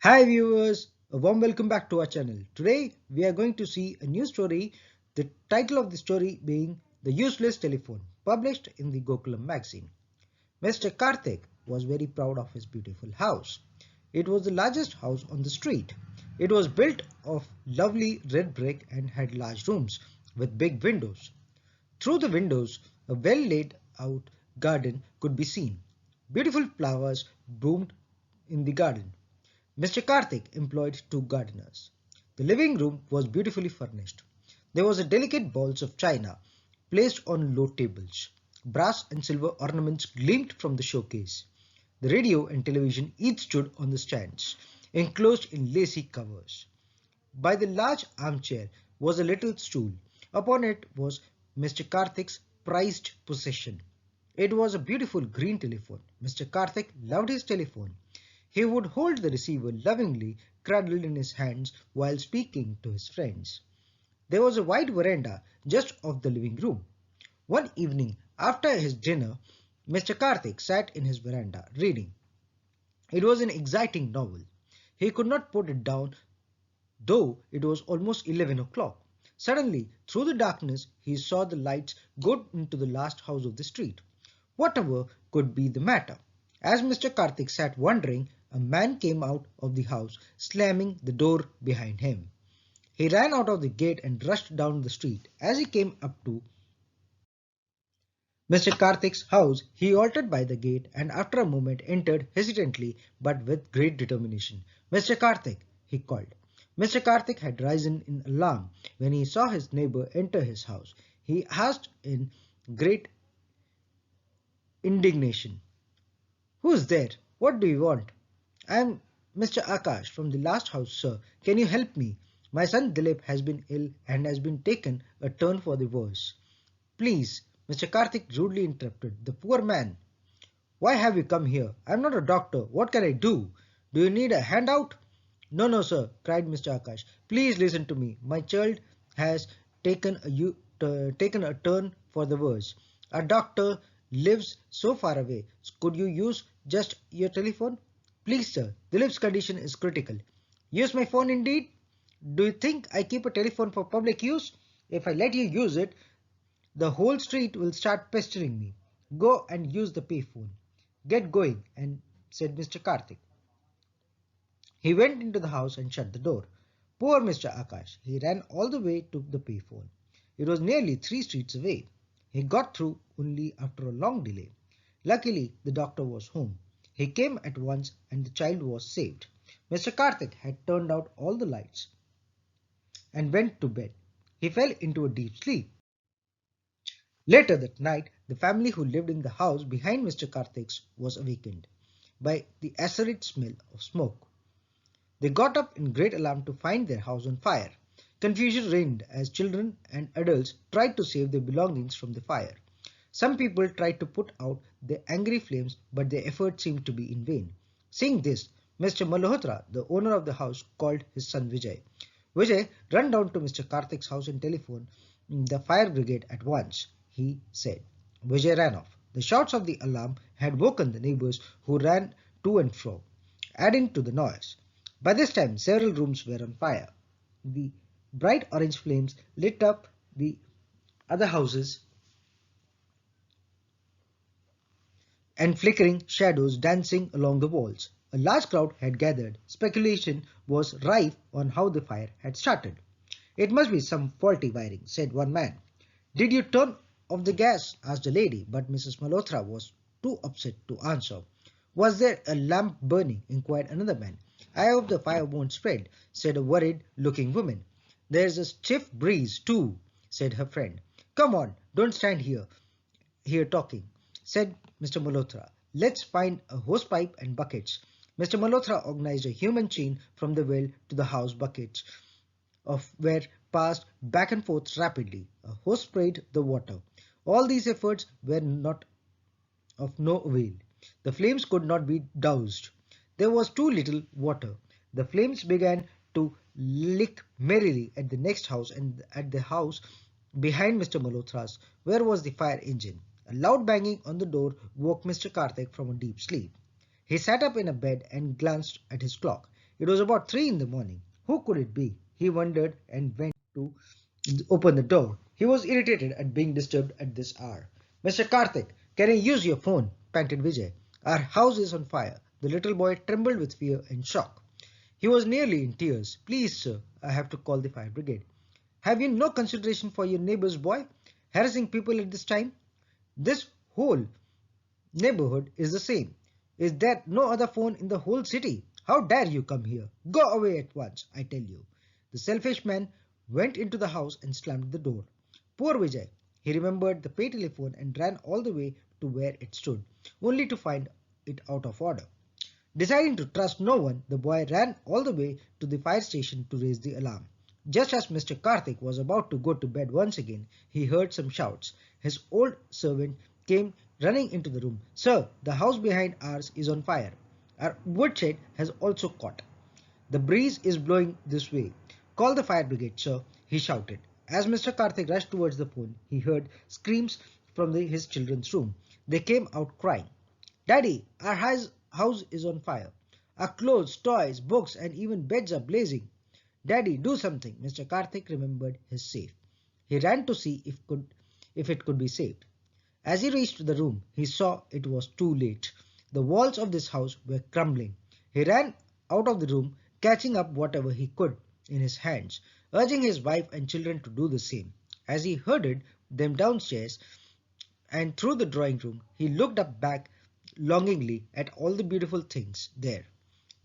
Hi viewers, a warm welcome back to our channel. Today we are going to see a new story, the title of the story being The Useless Telephone, published in the Gokulam magazine. Mr. Karthik was very proud of his beautiful house. It was the largest house on the street. It was built of lovely red brick and had large rooms with big windows. Through the windows, a well laid out garden could be seen. Beautiful flowers bloomed in the garden. Mr. Karthik employed two gardeners. The living room was beautifully furnished. There was a delicate balls of china placed on low tables. Brass and silver ornaments gleamed from the showcase. The radio and television each stood on the stands, enclosed in lacy covers. By the large armchair was a little stool. Upon it was Mr. Karthik's prized possession. It was a beautiful green telephone. Mr. Karthik loved his telephone. He would hold the receiver lovingly cradled in his hands while speaking to his friends. There was a wide veranda just off the living room. One evening after his dinner, Mr. Karthik sat in his veranda reading. It was an exciting novel. He could not put it down, though it was almost 11 o'clock. Suddenly, through the darkness, he saw the lights go into the last house of the street. Whatever could be the matter? As Mr. Karthik sat wondering, a man came out of the house, slamming the door behind him. He ran out of the gate and rushed down the street. As he came up to Mr. Karthik's house, he halted by the gate and after a moment entered hesitantly but with great determination. Mr. Karthik, he called. Mr. Karthik had risen in alarm when he saw his neighbor enter his house. He asked in great indignation, "Who's there? What do you want?" "I am Mr. Akash from the last house, sir. Can you help me? My son Dilip has been ill and has been taken a turn for the worse." "Please," Mr. Karthik rudely interrupted, "the poor man." "Why have you come here? I am not a doctor. What can I do? Do you need a handout?" "No, no, sir," cried Mr. Akash. "Please listen to me. My child has taken a turn for the worse. Our doctor lives so far away. Could you use just your telephone?" "Please, sir, Dilip's condition is critical." "Use my phone indeed? Do you think I keep a telephone for public use? If I let you use it, the whole street will start pestering me. Go and use the payphone." "Get going," and said Mr. Karthik. He went into the house and shut the door. Poor Mr. Akash, he ran all the way to the payphone. It was nearly 3 streets away. He got through only after a long delay. Luckily, the doctor was home. He came at once and the child was saved. Mr. Karthik had turned out all the lights and went to bed. He fell into a deep sleep. Later that night, the family who lived in the house behind Mr. Karthik's was awakened by the acrid smell of smoke. They got up in great alarm to find their house on fire. Confusion reigned as children and adults tried to save their belongings from the fire. Some people tried to put out the angry flames, but their efforts seemed to be in vain. Seeing this, Mr. Malhotra, the owner of the house, called his son Vijay. "Vijay, run down to Mr. Karthik's house and telephone the fire brigade at once," he said. Vijay ran off. The shouts of the alarm had woken the neighbors, who ran to and fro, adding to the noise. By this time, several rooms were on fire. The bright orange flames lit up the other houses and flickering shadows dancing along the walls. A large crowd had gathered. Speculation was rife on how the fire had started. "It must be some faulty wiring," said one man. "Did you turn off the gas?" asked a lady, but Mrs. Malhotra was too upset to answer. "Was there a lamp burning?" inquired another man. "I hope the fire won't spread," said a worried-looking woman. "There's a stiff breeze, too," said her friend. "Come on, don't stand here talking," said Mr. Malhotra. "Let's find a hosepipe and buckets." Mr. Malhotra organized a human chain from the well to the house. Buckets of were passed back and forth rapidly. A hose sprayed the water. All these efforts were not of no avail. The flames could not be doused. There was too little water. The flames began to lick merrily at the next house and at the house behind Mr. Malhotra's, where was the fire engine. A loud banging on the door woke Mr. Karthik from a deep sleep. He sat up in a bed and glanced at his clock. It was about 3 in the morning. Who could it be? He wondered and went to open the door. He was irritated at being disturbed at this hour. Mr. Karthik, can I use your phone? Panted Vijay. Our house is on fire. The little boy trembled with fear and shock. He was nearly in tears. Please, sir, I have to call the fire brigade. Have you no consideration for your neighbor's boy? Harassing people at this time? This whole neighborhood is the same. Is there no other phone in the whole city? How dare you come here? Go away at once, I tell you. The selfish man went into the house and slammed the door. Poor Vijay. He remembered the pay telephone and ran all the way to where it stood, only to find it out of order. Deciding to trust no one, the boy ran all the way to the fire station to raise the alarm. Just as Mr. Karthik was about to go to bed once again, he heard some shouts. His old servant came running into the room. Sir, the house behind ours is on fire. Our woodshed has also caught. The breeze is blowing this way. Call the fire brigade, sir, he shouted. As Mr. Karthik rushed towards the phone, he heard screams from his children's room. They came out crying. Daddy, our house is on fire. Our clothes, toys, books, and even beds are blazing. Daddy, do something. Mr. Karthik remembered his safe. He ran to see if it could be saved. As he reached the room, he saw it was too late. The walls of this house were crumbling. He ran out of the room, catching up whatever he could in his hands, urging his wife and children to do the same. As he herded them downstairs and through the drawing room, he looked up back longingly at all the beautiful things there.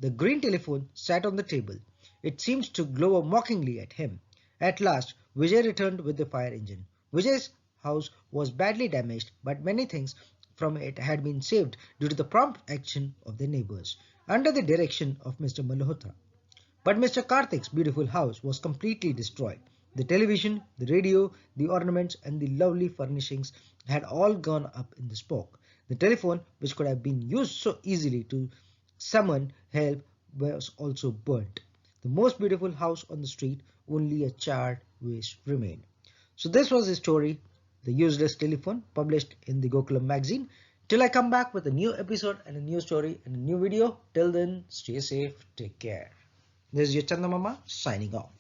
The green telephone sat on the table. It seemed to glower mockingly at him. At last, Vijay returned with the fire engine. Vijay's house was badly damaged, but many things from it had been saved due to the prompt action of the neighbors, under the direction of Mr. Malhotra. But Mr. Karthik's beautiful house was completely destroyed. The television, the radio, the ornaments, and the lovely furnishings had all gone up in the smoke. The telephone, which could have been used so easily to summon help, was also burnt. The most beautiful house on the street, only a charred waste remained. So this was the story, The Useless Telephone, published in the Gokulam magazine. Till I come back with a new episode and a new story and a new video. Till then, stay safe, take care. This is your Chandamama signing off.